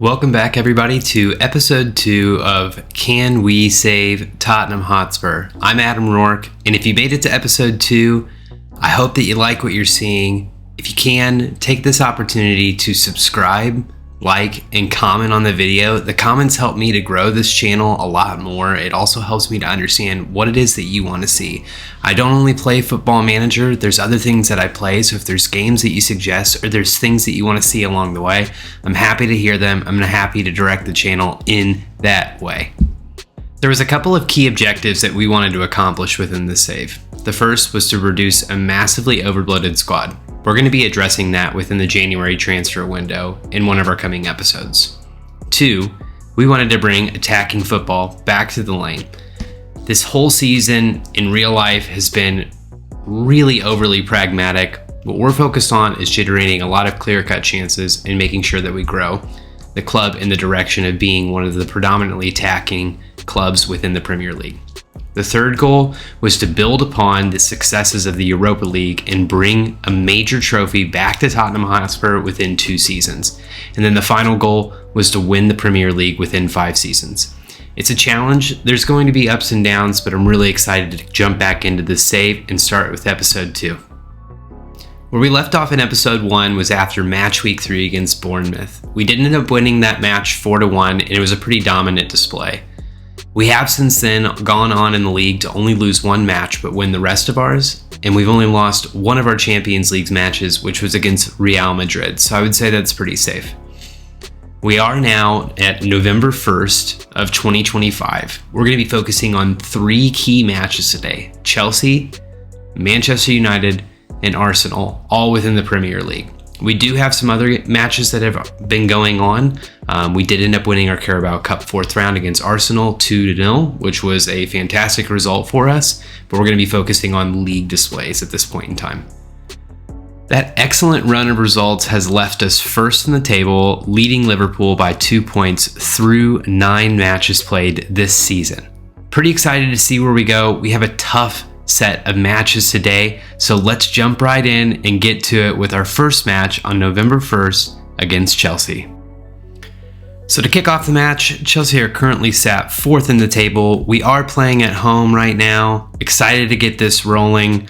Welcome back, everybody, to episode 2 of Can We Save Tottenham Hotspur? I'm Adam Rourke, and if you made it to episode 2, I hope that you like what you're seeing. If you can, take this opportunity to subscribe, like, and comment on the video. The comments help me to grow this channel a lot more. It also helps me to understand what it is that you want to see. I don't only play Football Manager, there's other things that I play, so if there's games that you suggest or there's things that you want to see along the way, I'm happy to hear them. I'm happy to direct the channel in that way. There was a couple of key objectives that we wanted to accomplish within this save. The first was to reduce a massively overbloated squad. We're going to be addressing that within the January transfer window in one of our coming episodes. 2, we wanted to bring attacking football back to the lane. This whole season in real life has been really overly pragmatic. What we're focused on is generating a lot of clear-cut chances and making sure that we grow the club in the direction of being one of the predominantly attacking clubs within the Premier League. The third goal was to build upon the successes of the Europa League and bring a major trophy back to Tottenham Hotspur within 2 seasons. And then the final goal was to win the Premier League within 5 seasons. It's a challenge. There's going to be ups and downs, but I'm really excited to jump back into this save and start with episode 2. Where we left off in episode 1 was after match week 3 against Bournemouth. We did end up winning that match 4-1, and it was a pretty dominant display. We have since then gone on in the league to only lose 1 match but win the rest of ours, and we've only lost one of our Champions League matches, which was against Real Madrid, so I would say that's pretty safe. We are now at November 1st of 2025. We're going to be focusing on 3 key matches today: Chelsea, Manchester United, and Arsenal, all within the Premier League. We do have some other matches that have been going on. We did end up winning our Carabao Cup 4th round against Arsenal 2-0, which was a fantastic result for us, but we're going to be focusing on league displays at this point in time. That excellent run of results has left us first in the table, leading Liverpool by 2 points through 9 matches played this season. Pretty excited to see where we go. We have a tough set of matches today, so let's jump right in and get to it with our first match on November 1st against Chelsea. So to kick off the match, Chelsea are currently sat 4th in the table. We are playing at home right now. Excited to get this rolling.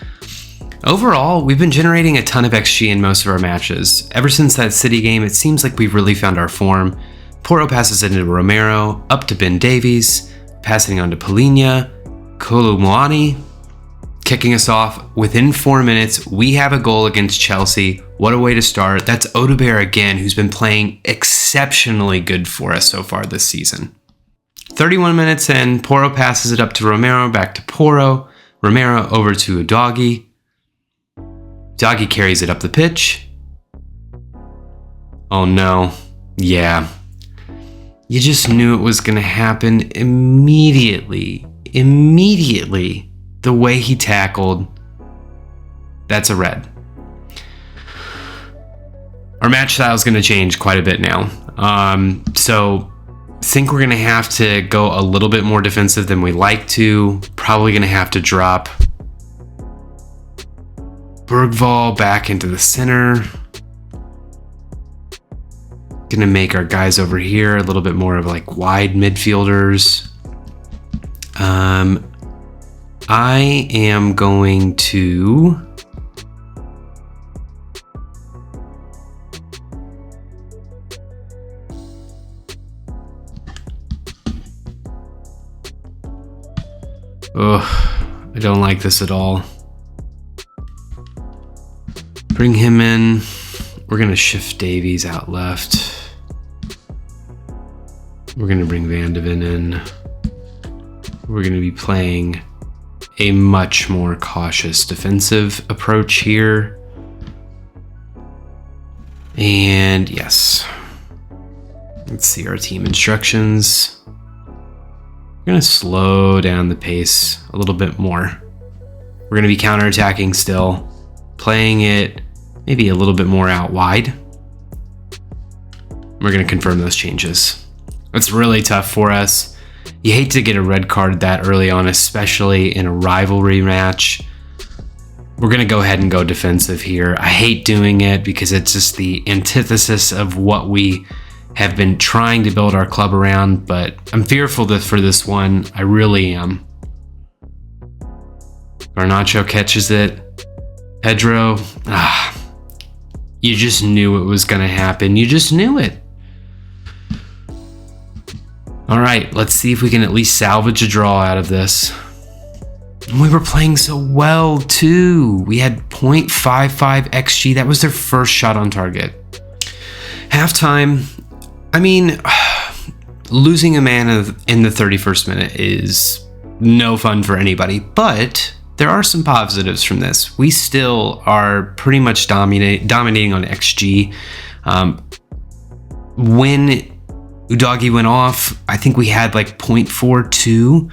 Overall, we've been generating a ton of XG in most of our matches. Ever since that City game, it seems like we've really found our form. Porro passes into Romero, up to Ben Davies, passing on to Palhinha, Kolumuani. Kicking us off, within 4 minutes, we have a goal against Chelsea. What a way to start. That's Odegaard again, who's been playing exceptionally good for us so far this season. 31 minutes in, Porro passes it up to Romero, back to Porro. Romero over to Udogie. Udogie carries it up the pitch. Oh no. Yeah. You just knew it was going to happen immediately. The way he tackled, that's a red. Our match style is going to change quite a bit now. So I think we're going to have to go a little bit more defensive than we like to. Probably going to have to drop Bergvall back into the center. Going to make our guys over here a little bit more of like wide midfielders. I am going to I don't like this at all. Bring him in. We're going to shift Davies out left. We're going to bring Van de Ven in. We're going to be playing a much more cautious defensive approach here. And yes, let's see our team instructions. We're going to slow down the pace a little bit more. We're going to be counterattacking still, playing it maybe a little bit more out wide. We're going to confirm those changes. It's really tough for us. You hate to get a red card that early on, especially in a rivalry match. We're going to go ahead and go defensive here. I hate doing it because it's just the antithesis of what we have been trying to build our club around, but I'm fearful that for this one, I really am. Garnacho catches it. Pedro, you just knew it was going to happen. You just knew it. All right, let's see if we can at least salvage a draw out of this. We were playing so well too. We had 0.55 XG. That was their first shot on target. Halftime, I mean, losing a man in the 31st minute is no fun for anybody, but there are some positives from this. We still are pretty much dominating on XG. When Udogie went off, I think we had like 0.42.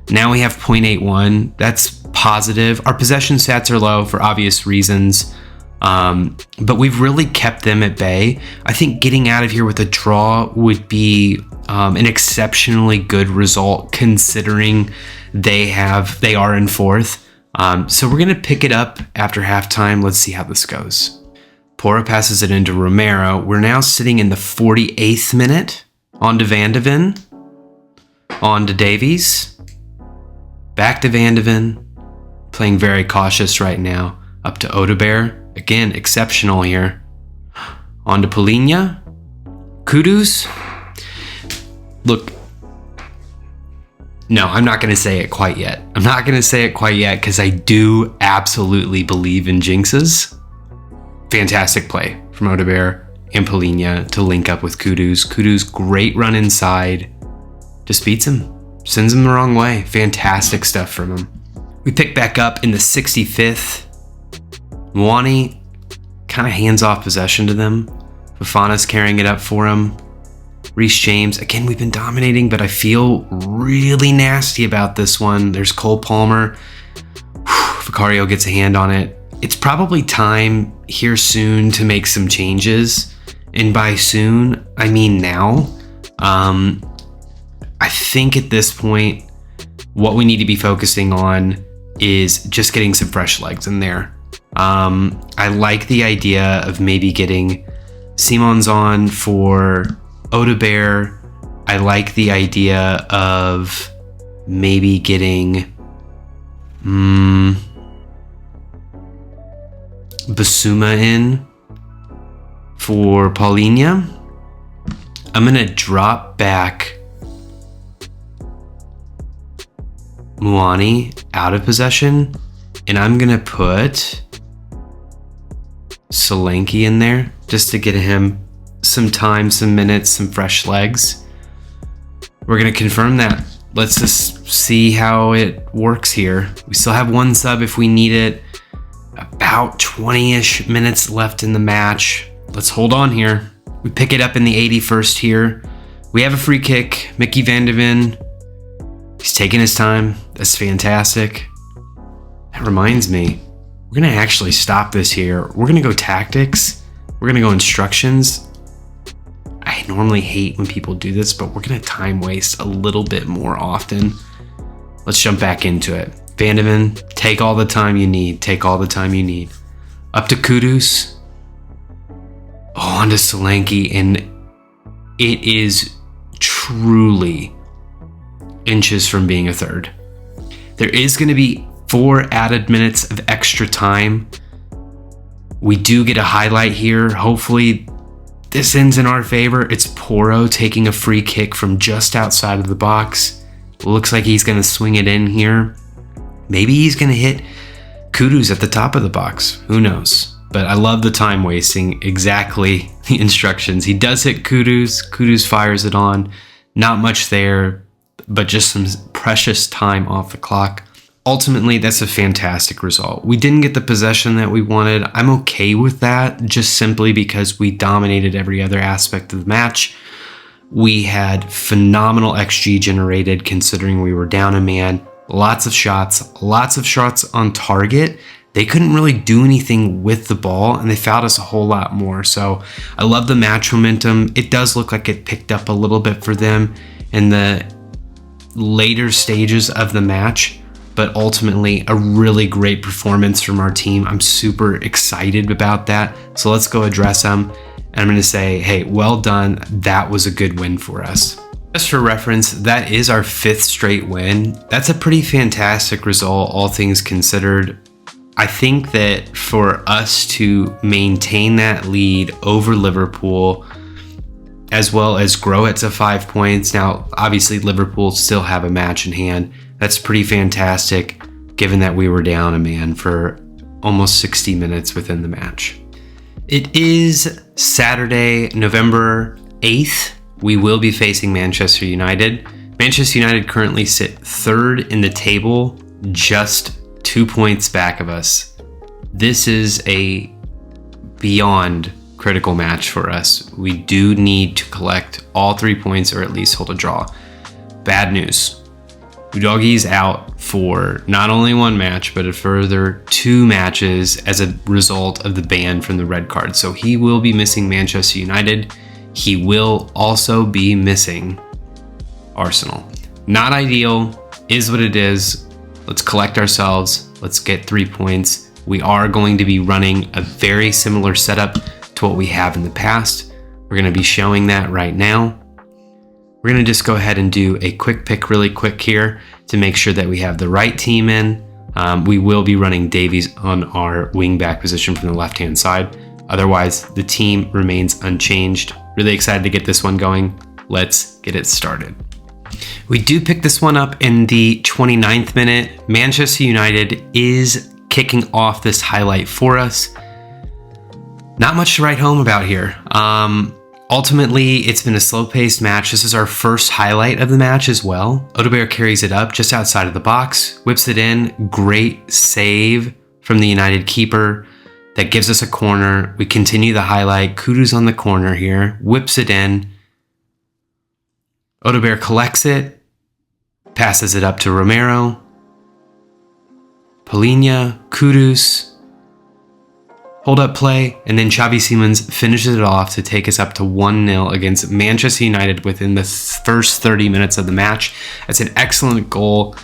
Now we have 0.81. That's positive. Our possession stats are low for obvious reasons, but we've really kept them at bay. I think getting out of here with a draw would be an exceptionally good result considering they are in fourth. So we're going to pick it up after halftime. Let's see how this goes. Porro passes it into Romero. We're now sitting in the 48th minute. On to Van de Ven. On to Davies. Back to Van de Ven. Playing very cautious right now. Up to Odegaard. Again, exceptional here. On to Polina. Kudus. Look. No, I'm not going to say it quite yet. I'm not going to say it quite yet because I do absolutely believe in jinxes. Fantastic play from Odegaard and Polina to link up with Kudus. Kudus, great run inside. Just beats him. Sends him the wrong way. Fantastic stuff from him. We pick back up in the 65th. Mwani kind of hands off possession to them. Fofana's carrying it up for him. Reece James, again, we've been dominating, but I feel really nasty about this one. There's Cole Palmer. Vicario gets a hand on it. It's probably time here soon to make some changes. And by soon, I mean now. I think at this point, what we need to be focusing on is just getting some fresh legs in there. I like the idea of maybe getting Simons on for Odegaard. I like the idea of maybe getting Basuma in for Polina. I'm going to drop back Mwani out of possession, and I'm going to put Solanke in there just to get him some time, some minutes, some fresh legs. We're going to confirm that. Let's just see how it works here. We still have one sub if we need it. About 20-ish minutes left in the match. Let's hold on here. We pick it up in the 81st here. We have a free kick. Mickey Van de Ven. He's taking his time. That's fantastic. That reminds me, we're going to actually stop this here. We're going to go tactics. We're going to go instructions. I normally hate when people do this, but we're going to time waste a little bit more often. Let's jump back into it. Van de Ven, take all the time you need. Take all the time you need. Up to Kudus. Oh, on to Solanke, and it is truly inches from being a third. There is going to be 4 added minutes of extra time. We do get a highlight here. Hopefully this ends in our favor. It's Porro taking a free kick from just outside of the box. Looks like he's going to swing it in here. Maybe he's going to hit Kudus at the top of the box. Who knows? But I love the time wasting. Exactly the instructions. He does hit Kudus. Kudus fires it on. Not much there, but just some precious time off the clock. Ultimately, that's a fantastic result. We didn't get the possession that we wanted. I'm okay with that, just simply because we dominated every other aspect of the match. We had phenomenal XG generated considering we were down a man. Lots of shots on target. They couldn't really do anything with the ball, and they fouled us a whole lot more. So I love the match momentum. It does look like it picked up a little bit for them in the later stages of the match. but ultimately a really great performance from our team. I'm super excited about that. So let's go address them. And I'm going to say, hey, well done. That was a good win for us. Just for reference, that is our 5th straight win. That's a pretty fantastic result, all things considered. I think that for us to maintain that lead over Liverpool, as well as grow it to 5 points. Now, obviously, Liverpool still have a match in hand. That's pretty fantastic, given that we were down a man for almost 60 minutes within the match. It is Saturday, November 8th. We will be facing Manchester United. Manchester United currently sit 3rd in the table, just 2 points back of us. This is a beyond critical match for us. We do need to collect all 3 points or at least hold a draw. Bad news. Udogie's out for not only 1 match, but a further 2 matches as a result of the ban from the red card. So he will be missing Manchester United. He will also be missing Arsenal. Not ideal, is what it is. Let's collect ourselves. Let's get 3 points. We are going to be running a very similar setup to what we have in the past. We're going to be showing that right now. We're going to just go ahead and do a quick pick really quick here to make sure that we have the right team in. We will be running Davies on our wing back position from the left-hand side. Otherwise, the team remains unchanged. Really excited to get this one going. Let's get it started. We do pick this one up in the 29th minute. Manchester United is kicking off this highlight for us. Not much to write home about here. Ultimately, it's been a slow-paced match. This is our first highlight of the match as well. Odegaard carries it up just outside of the box, whips it in. Great save from the United keeper. That gives us a corner. We continue the highlight. Kudu's on the corner here. Whips it in. Odegaard collects it. Passes it up to Romero. Polina, Kudus. Hold up play. And then Xavi Simons finishes it off to take us up to 1-0 against Manchester United within the first 30 minutes of the match. That's an excellent goal.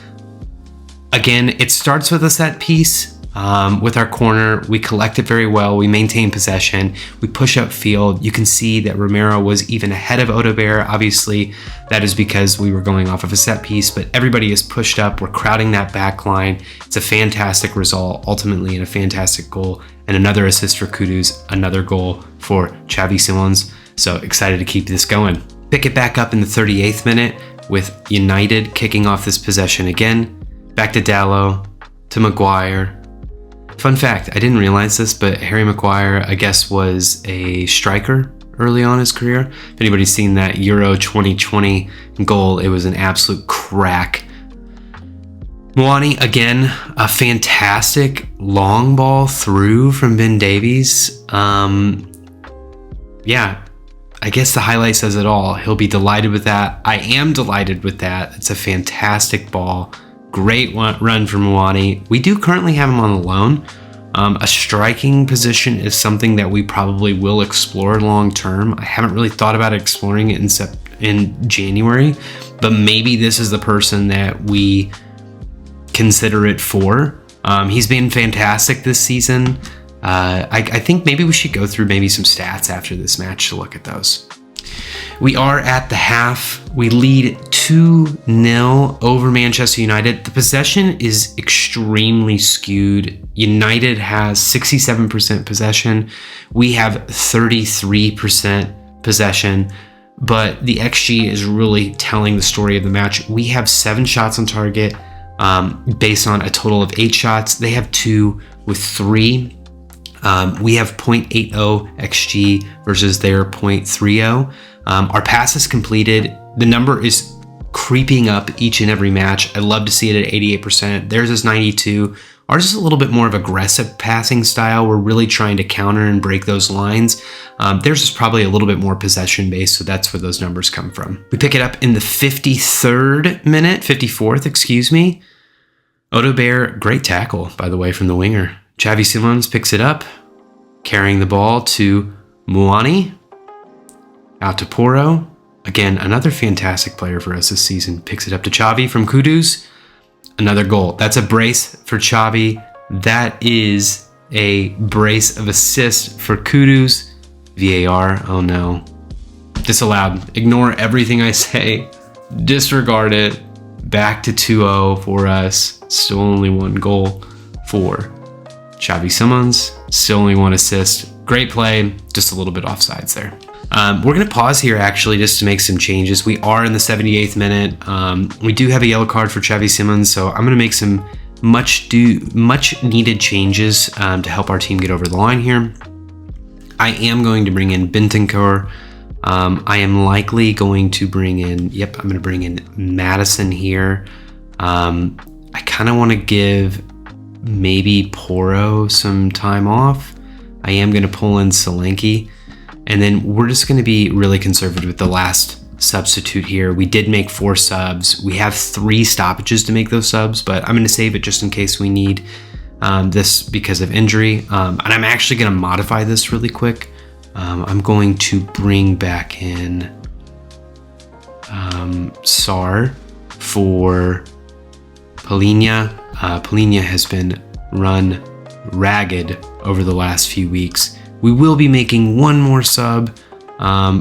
Again, it starts with a set piece. With our corner, we collect it very well. We maintain possession. We push up field. You can see that Romero was even ahead of Odegaard. Obviously, that is because we were going off of a set piece, but everybody is pushed up. We're crowding that back line. It's a fantastic result, ultimately, and a fantastic goal. And another assist for Kudus, another goal for Xavi Simons. So excited to keep this going. Pick it back up in the 38th minute with United kicking off this possession again. Back to Dalot, to Maguire. Fun fact, I didn't realize this, but Harry Maguire, I guess, was a striker early on in his career. If anybody's seen that Euro 2020 goal, it was an absolute crack. Muani, again, a fantastic long ball through from Ben Davies. Yeah, I guess the highlight says it all. He'll be delighted with that. I am delighted with that. It's a fantastic ball. Great run from Muani. We do currently have him on loan. A striking position is something that we probably will explore long term. I haven't really thought about exploring it in January, but maybe this is the person that we consider it for. He's been fantastic this season. I think maybe we should go through maybe some stats after this match to look at those. We are at the half. We lead 2-0 over Manchester United. The possession is extremely skewed. United has 67% possession. We have 33% possession, but the XG is really telling the story of the match. We have 7 shots on target based on a total of 8 shots. They have 2 with 3. We have 0.80 XG versus their 0.30. Our passes completed, the number is creeping up each and every match. I love to see it at 88%. Theirs is 92. Ours is a little bit more of aggressive passing style. We're really trying to counter and break those lines. Theirs is probably a little bit more possession based, so that's where those numbers come from. We pick it up in the 54th, excuse me. Odegaard, great tackle, by the way, from the winger. Xavi Simons picks it up, carrying the ball to Muani. Out to Porro. Again, another fantastic player for us this season. Picks it up to Xavi from Kudus. Another goal. That's a brace for Xavi. That is a brace of assists for Kudus. VAR, oh no. Disallowed. Ignore everything I say. Disregard it. Back to 2-0 for us. Still only 1 goal for Xavi Simons. Still only 1 assist. Great play. Just a little bit offsides there. We're going to pause here actually just to make some changes. We are in the 78th minute. We do have a yellow card for Xavi Simons, so I'm going to make some much needed changes to help our team get over the line here. I am going to bring in Bentancur. I am likely going to bring in, I'm going to bring in Madison here. I kind of want to give maybe Porro some time off. I am going to pull in Solanke. And then we're just going to be really conservative with the last substitute here. We did make 4 subs. We have 3 stoppages to make those subs, but I'm going to save it just in case we need this because of injury. And I'm actually going to modify this really quick. I'm going to bring back in Sar for Palhinha. Palhinha has been run ragged over the last few weeks. We will be making 1 more sub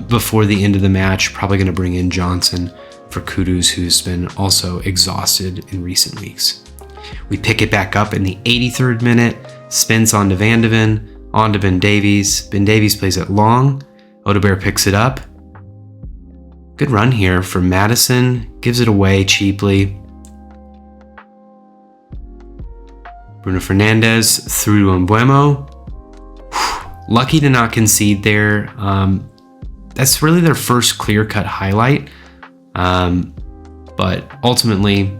before the end of the match. Probably going to bring in Johnson for Kudus, who's been also exhausted in recent weeks. We pick it back up in the 83rd minute. Spins on to Van de Ven, on to Ben Davies. Ben Davies plays it long. Odegaard picks it up. Good run here for Madison. Gives it away cheaply. Bruno Fernandes through to Mbeumo. Lucky to not concede there. That's really their first clear-cut highlight. But ultimately,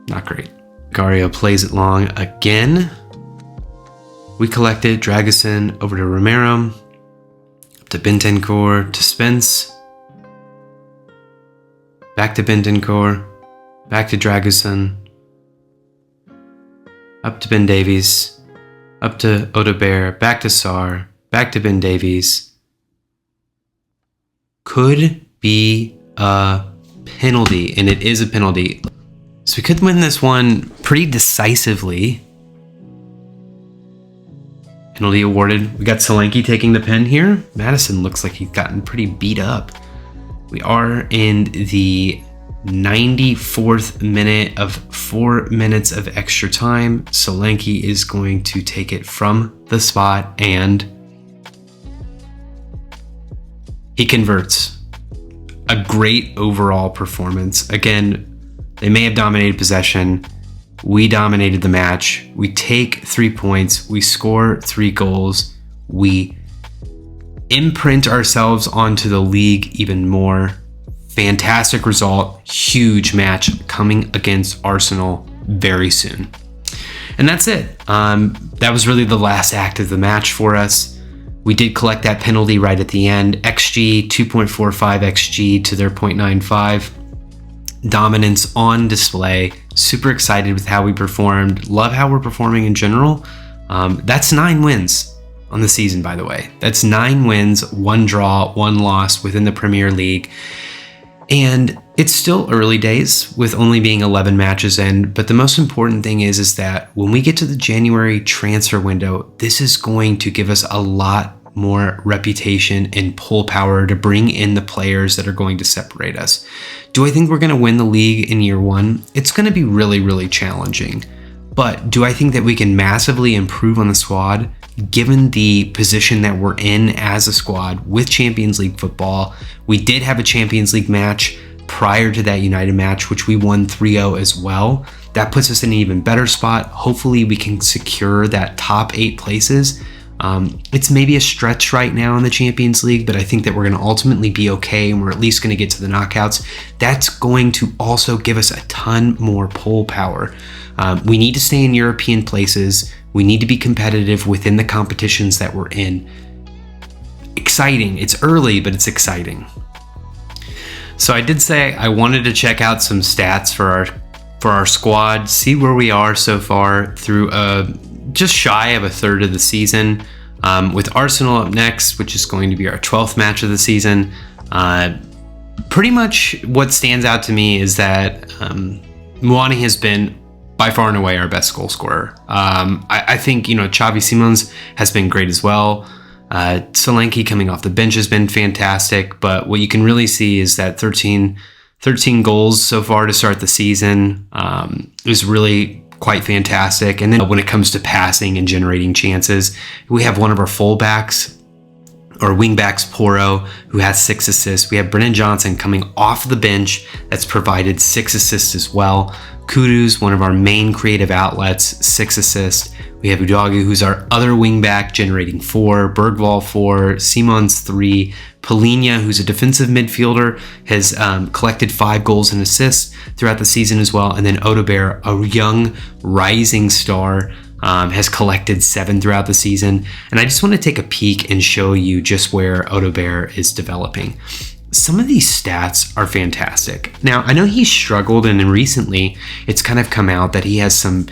not great. Gario plays it long again. We collect it. Dragusin over to Romero. Up to Bentancur to Spence. Back to Bentancur. Back to Dragusin. Up to Ben Davies. Up to Odegaard. Back to Sar. Back to Ben Davies. Could be a penalty, and it is a penalty. So we could win this one pretty decisively. Penalty awarded. We got Solanke taking the pen here. Madison looks like he's gotten pretty beat up. We are in the 94th minute of 4 minutes of extra time. Solanke is going to take it from the spot, and he converts. A great overall performance. Again, they may have dominated possession. We dominated the match. We take 3 points. We score 3 goals. We imprint ourselves onto the league even more. Fantastic result. Huge match coming against Arsenal very soon. And that's it. That was really the last act of the match for us. We did collect that penalty right at the end. XG, 2.45 XG to their 0.95. Dominance on display. Super excited with how we performed. Love how we're performing in general. That's 9 wins on the season, by the way. That's 9 wins, 1 draw, 1 loss within the Premier League. And it's still early days with only being 11 matches in, but the most important thing is that when we get to the January transfer window, this is going to give us a lot more reputation and pull power to bring in the players that are going to separate us. Do I think we're going to win the league in year 1? It's going to be really, really challenging. But do I think that we can massively improve on the squad given the position that we're in as a squad with Champions League football? We did have a Champions League match prior to that United match, which we won 3-0 as well. That puts us in an even better spot. Hopefully we can secure that top 8 places. It's maybe a stretch right now in the Champions League, but I think that we're going to ultimately be okay, and we're at least going to get to the knockouts. That's going to also give us a ton more pull power. We need to stay in European places. We need to be competitive within the competitions that we're in. Exciting. It's early, but it's exciting. So I did say I wanted to check out some stats for our squad, see where we are so far through just shy of a third of the season. With Arsenal up next, which is going to be our 12th match of the season. Pretty much what stands out to me is that Muani has been by far and away our best goal scorer. I think, Xavi Simons has been great as well. Solanke coming off the bench has been fantastic, but what you can really see is that 13 goals so far to start the season is really quite fantastic. And then when it comes to passing and generating chances, we have one of our fullbacks or wingbacks, Porro, who has 6 assists. We have Brennan Johnson coming off the bench that's provided 6 assists as well. Kudus, one of our main creative outlets, 6 assists. We have Udogi, who's our other wingback, generating 4. Bergvall 4. Simons 3. Polina, who's a defensive midfielder, has collected 5 goals and assists throughout the season as well. And then Odegaard, a young rising star, has collected 7 throughout the season. And I just want to take a peek and show you just where Odegaard is developing. Some of these stats are fantastic. Now, I know he's struggled, and then recently it's kind of come out that he has some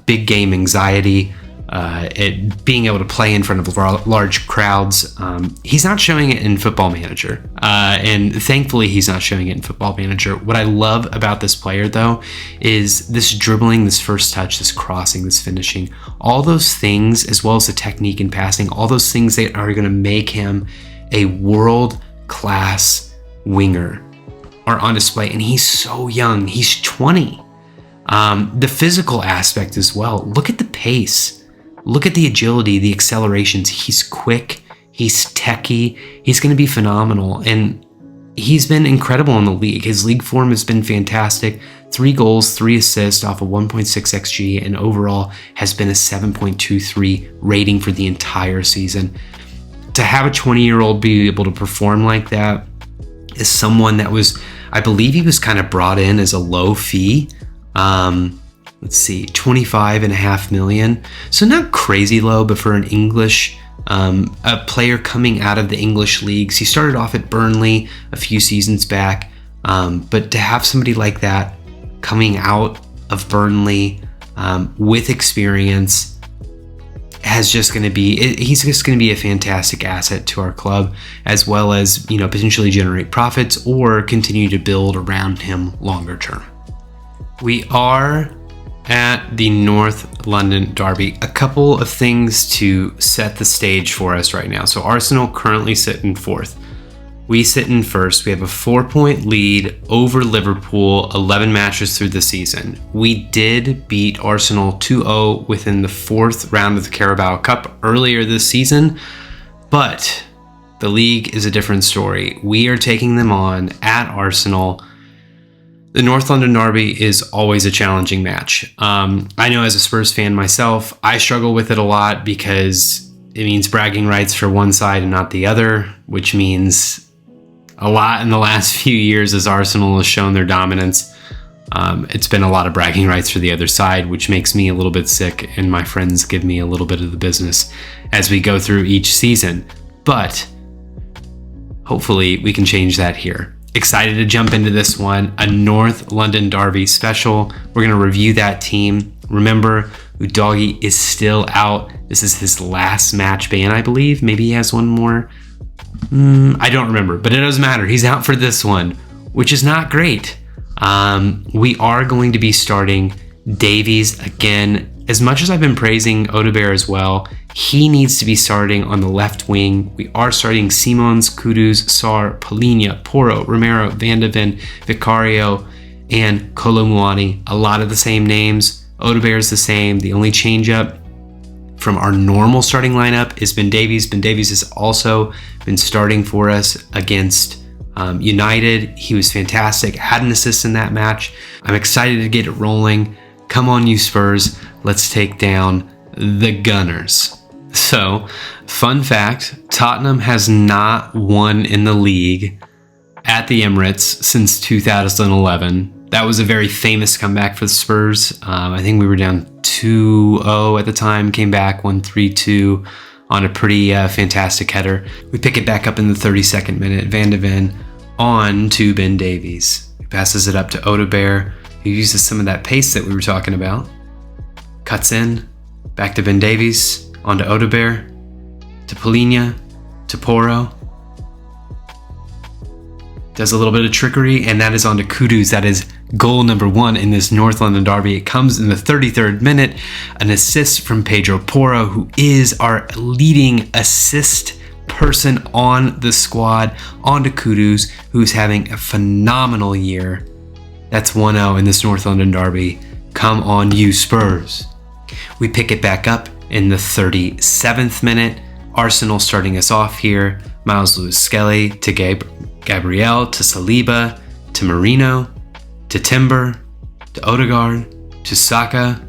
big game anxiety, at being able to play in front of large crowds. He's not showing it in Football Manager, and thankfully he's not showing it in Football Manager. What I love about this player, though, is this dribbling, this first touch, this crossing, this finishing, all those things, as well as the technique and passing, all those things that are going to make him a world-class winger are on display. And he's so young. He's 20. The physical aspect as well. Look at the pace. Look at the agility, the accelerations. He's quick. He's techie. He's going to be phenomenal. And he's been incredible in the league. His league form has been fantastic. 3 goals, 3 assists off of 1.6 XG, and overall has been a 7.23 rating for the entire season. To have a 20-year-old be able to perform like that is someone that was, I believe he was kind of brought in as a low fee. Let's see, 25.5 million. So not crazy low, but for an English, a player coming out of the English leagues, he started off at Burnley a few seasons back. But to have somebody like that coming out of Burnley with experience he's just going to be a fantastic asset to our club, as well as, potentially generate profits or continue to build around him longer term. We are at the North London Derby. A couple of things to set the stage for us right now. So Arsenal currently sit in 4th. We sit in 1st. We have a 4-point lead over Liverpool 11 matches through the season. We did beat Arsenal 2-0 within the 4th round of the Carabao Cup earlier this season, but the league is a different story. We are taking them on at Arsenal. The North London Derby is always a challenging match. I know as a Spurs fan myself, I struggle with it a lot because it means bragging rights for one side and not the other, which means a lot in the last few years as Arsenal has shown their dominance. It's been a lot of bragging rights for the other side, which makes me a little bit sick, and my friends give me a little bit of the business as we go through each season. But hopefully we can change that here. Excited to jump into this one, a North London Derby special. We're going to review that team. Remember, Udogi is still out. This is his last match ban, I believe. Maybe he has one more. I don't remember, but it doesn't matter. He's out for this one, which is not great. We are going to be starting Davies again. As much as I've been praising Odegaard as well, he needs to be starting on the left wing. We are starting Simons, Kudus, Sarr, Polina, Porro, Romero, Van de Ven, Vicario, and Kolomuani. A lot of the same names. Odegaard is the same. The only change up from our normal starting lineup is Ben Davies. Ben Davies has also been starting for us against United. He was fantastic, had an assist in that match. I'm excited to get it rolling. Come on, you Spurs. Let's take down the Gunners. So, fun fact, Tottenham has not won in the league at the Emirates since 2011. That was a very famous comeback for the Spurs. I think we were down 2-0 at the time, came back, won 3-2 on a pretty fantastic header. We pick it back up in the 32nd minute. Van de Ven on to Ben Davies. He passes it up to Odegaard, who uses some of that pace that we were talking about. Cuts in, back to Ben Davies, on to Odegaard, to Polina, to Porro. does a little bit of trickery, and that is on to Kudus. That is goal number 1 in this North London derby. It comes in the 33rd minute, an assist from Pedro Porro, who is our leading assist person on the squad, on to Kudus, who's having a phenomenal year. That's 1-0 in this North London derby. Come on, you Spurs. We pick it back up in the 37th minute. Arsenal starting us off here. Miles Lewis-Skelly to Gabriel, to Saliba, to Marino, to Timber, to Odegaard, to Saka.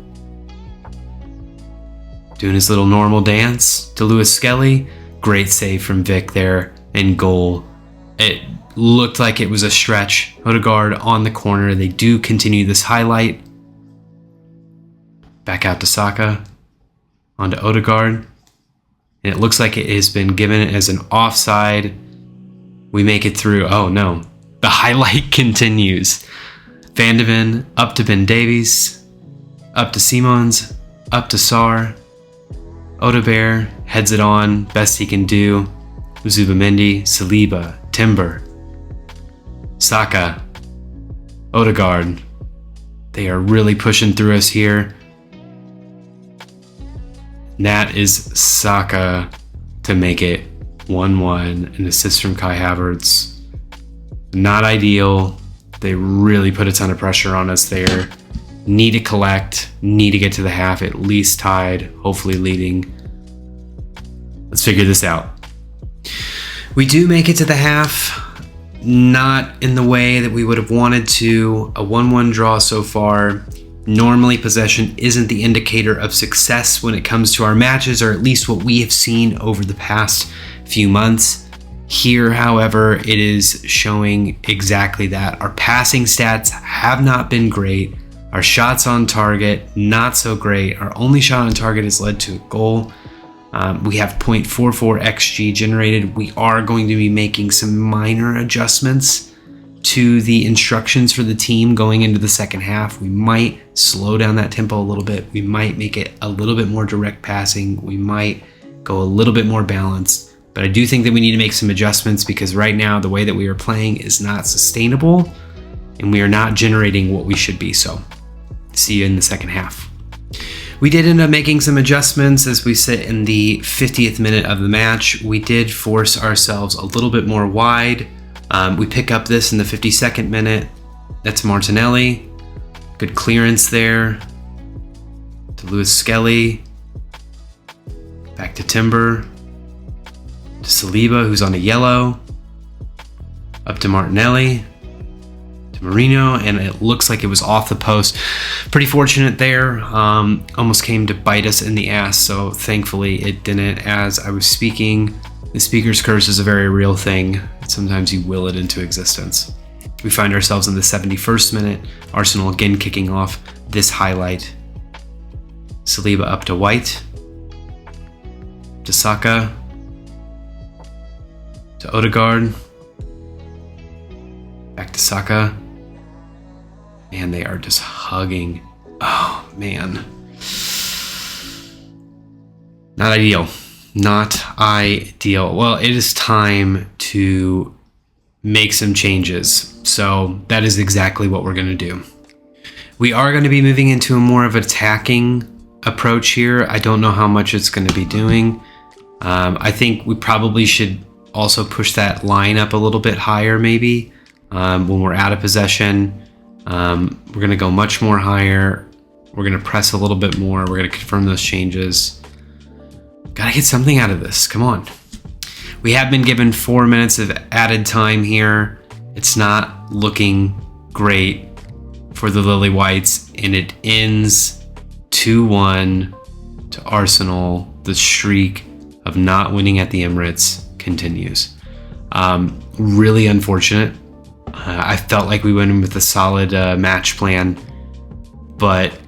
Doing his little normal dance to Lewis-Skelly. Great save from Vic there, and goal. It looked like it was a stretch. Odegaard on the corner. They do continue this highlight. Back out to Saka. On to Odegaard. And it looks like it has been given as an offside. We make it through. Oh no. The highlight continues. Van de Ven up to Ben Davies. Up to Simons. Up to Sarr. Odegaard heads it on. Best he can do. Zubimendi. Saliba. Timber. Saka. Odegaard. They are really pushing through us here. That is Saka to make it 1-1. An assist from Kai Havertz. Not ideal. They really put a ton of pressure on us there. Need to collect. Need to get to the half, at least tied. Hopefully leading. Let's figure this out. We do make it to the half. Not in the way that we would have wanted to. A 1-1 draw so far. Normally, possession isn't the indicator of success when it comes to our matches, or at least what we have seen over the past few months. Here, however, it is showing exactly that. Our passing stats have not been great. Our shots on target, not so great. Our only shot on target has led to a goal. We have 0.44 XG generated. We are going to be making some minor adjustments to the instructions for the team going into the second half. We might slow down that tempo a little bit. We might make it a little bit more direct passing. We might go a little bit more balanced. But I do think that we need to make some adjustments, because right now the way that we are playing is not sustainable and we are not generating what we should be. So see you in the second half. We did end up making some adjustments as we sit in the 50th minute of the match. We did force ourselves a little bit more wide. We pick up this in the 52nd minute. That's Martinelli. Good clearance there to Lewis-Skelly. Back to Timber. To Saliba, who's on a yellow. Up to Martinelli. To Marino, and it looks like it was off the post. Pretty fortunate there. Almost came to bite us in the ass, so thankfully it didn't. As I was speaking, the speaker's curse is a very real thing. Sometimes you will it into existence. We find ourselves in the 71st minute. Arsenal again kicking off this highlight. Saliba up to White. To Saka. To Odegaard. Back to Saka. Man, they are just hugging. Oh, man. Not ideal. Not ideal. Well, it is time to make some changes. So that is exactly what we're going to do. We are going to be moving into a more of attacking approach here. I don't know how much it's going to be doing. I think we probably should also push that line up a little bit higher maybe when we're out of possession. We're going to go much more higher. We're going to press a little bit more. We're going to confirm those changes. Gotta get something out of this. Come on. We have been given 4 minutes of added time here. It's not looking great for the Lily Whites, and it ends 2-1 to Arsenal. The streak of not winning at the Emirates continues. Really unfortunate. I felt like we went in with a solid match plan, but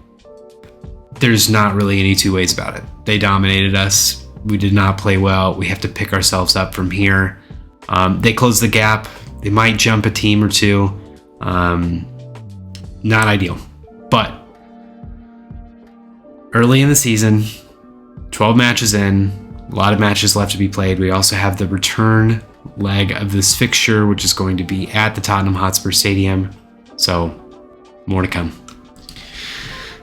there's not really any two ways about it. They dominated us. We did not play well. We have to pick ourselves up from here. They closed the gap. They might jump a team or two. Not ideal. But early in the season, 12 matches in, a lot of matches left to be played. We also have the return leg of this fixture, which is going to be at the Tottenham Hotspur Stadium. So more to come.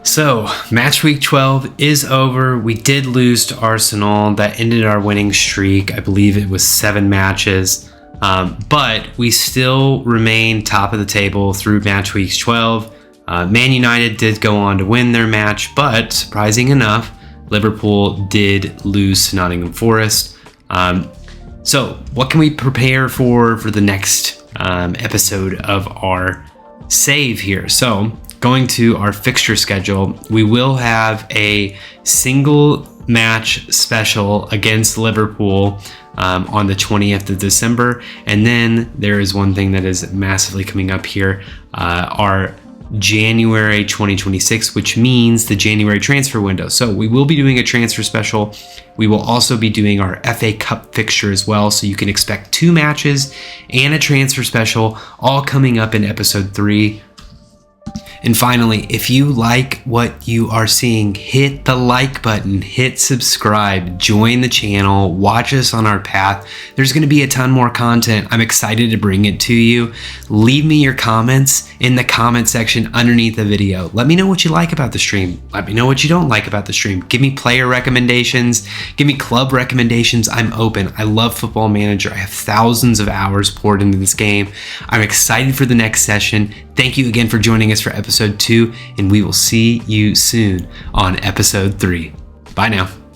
So match week 12 is over. We did lose to Arsenal. That ended our winning streak. I believe it was 7 matches. But we still remain top of the table through match week 12. Man United did go on to win their match, but surprising enough, Liverpool did lose to Nottingham Forest. So what can we prepare for the next episode of our save here? So going to our fixture schedule, we will have a single match special against Liverpool on the 20th of December. And then there is one thing that is massively coming up here, our January 2026, which means the January transfer window. So we will be doing a transfer special. We will also be doing our FA Cup fixture as well. So you can expect 2 matches and a transfer special all coming up in episode 3. And finally, if you like what you are seeing, hit the like button, hit subscribe, join the channel, watch us on our path. There's going to be a ton more content. I'm excited to bring it to you. Leave me your comments in the comment section underneath the video. Let me know what you like about the stream. Let me know what you don't like about the stream. Give me player recommendations. Give me club recommendations. I'm open. I love Football Manager. I have thousands of hours poured into this game. I'm excited for the next session. Thank you again for joining us for episode 2, and we will see you soon on episode 3. Bye now.